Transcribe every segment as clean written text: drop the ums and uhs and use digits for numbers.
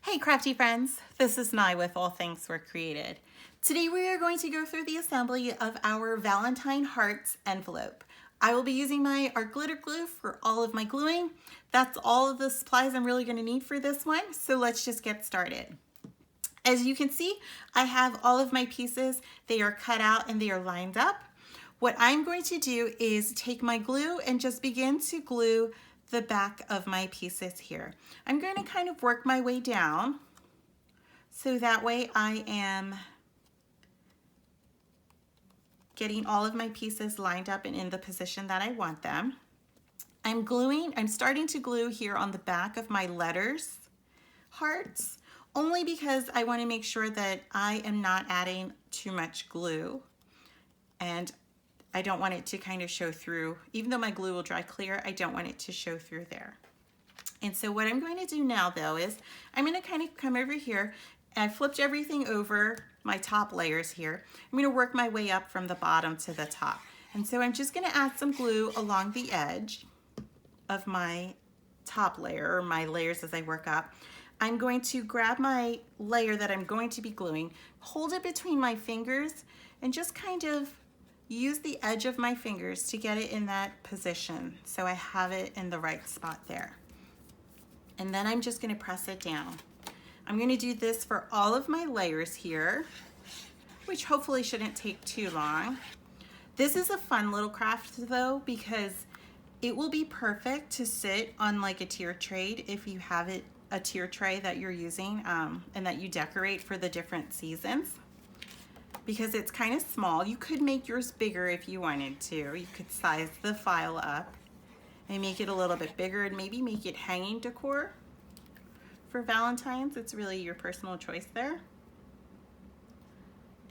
Hey crafty friends, this is Nye with All Things Were Created. Today we are going to go through the assembly of our Valentine Hearts envelope. I will be using my art glitter glue for all of my gluing. That's all of the supplies I'm really going to need for this one, so let's just get started. As you can see, I have all of my pieces. They are cut out and they are lined up. What I'm going to do is take my glue and just begin to glue the back of my pieces here. I'm going to kind of work my way down so that way I am getting all of my pieces lined up and in the position that I want them. I'm starting to glue here on the back of my letters hearts, only because I want to make sure that I am not adding too much glue and I don't want it to kind of show through. Even though my glue will dry clear, I don't want it to show through there. And so what I'm going to do now though is I'm going to kind of come over here and I flipped everything over my top layers here. I'm going to work my way up from the bottom to the top. And so I'm just going to add some glue along the edge of my top layer, or my layers as I work up. I'm going to grab my layer that I'm going to be gluing, hold it between my fingers, and just kind of use the edge of my fingers to get it in that position so I have it in the right spot there. And then I'm just going to press it down. I'm going to do this for all of my layers here, which hopefully shouldn't take too long. This is a fun little craft though, because it will be perfect to sit on like a tier tray if you have a tier tray that you're using and that you decorate for the different seasons. Because it's kind of small. You could make yours bigger if you wanted to. You could size the file up and make it a little bit bigger and maybe make it hanging decor for Valentine's. It's really your personal choice there.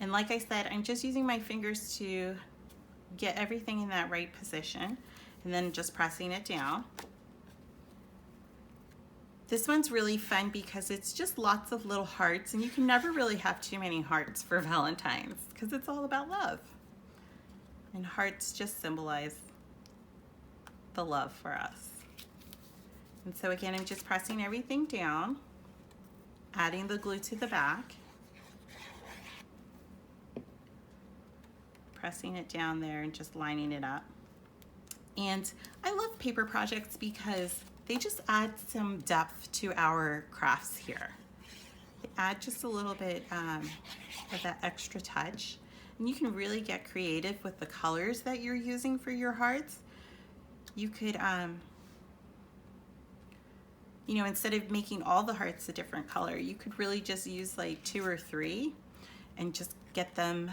And like I said, I'm just using my fingers to get everything in that right position and then just pressing it down. This one's really fun because it's just lots of little hearts, and you can never really have too many hearts for Valentine's because it's all about love. And hearts just symbolize the love for us. And so again, I'm just pressing everything down, adding the glue to the back, pressing it down there and just lining it up. And I love paper projects because they just add some depth to our crafts here. They add just a little bit of that extra touch. And you can really get creative with the colors that you're using for your hearts. You could, you know, instead of making all the hearts a different color, you could really just use like 2 or 3 and just get them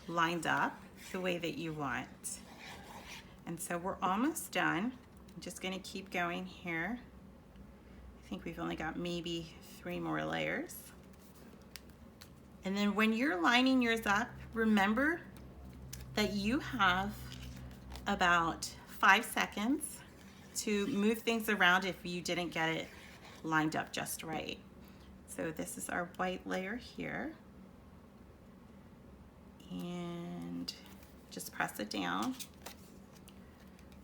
lined up the way that you want. And so we're almost done. I'm just going to keep going here. I think we've only got maybe 3 more layers. And then when you're lining yours up, remember that you have about 5 seconds to move things around if you didn't get it lined up just right. So this is our white layer here. And just press it down.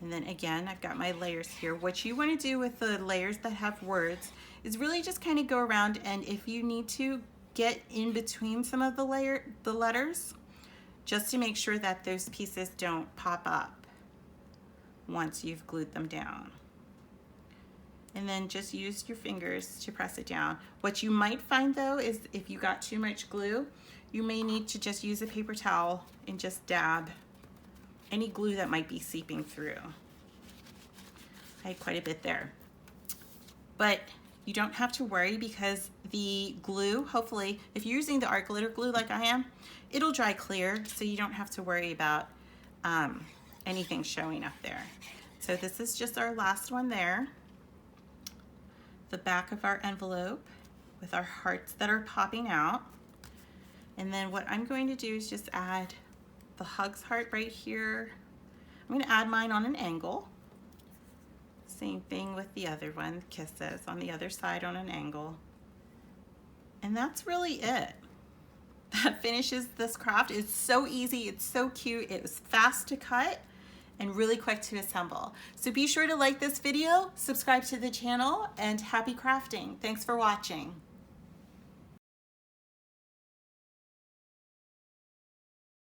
And then again, I've got my layers here. What you want to do with the layers that have words is really just kind of go around, and if you need to, get in between some of the letters, just to make sure that those pieces don't pop up once you've glued them down. And then just use your fingers to press it down. What you might find though is if you got too much glue, you may need to just use a paper towel and just dab any glue that might be seeping through. I had quite a bit there. But you don't have to worry because the glue, hopefully, if you're using the art glitter glue like I am, it'll dry clear, so you don't have to worry about anything showing up there. So this is just our last one there. The back of our envelope with our hearts that are popping out. And then what I'm going to do is just add the hugs heart right here. I'm going to add mine on an angle. Same thing with the other one, kisses on the other side on an angle. And that's really it. That finishes this craft. It's so easy, it's so cute, it was fast to cut and really quick to assemble. So be sure to like this video, subscribe to the channel, and happy crafting. Thanks for watching.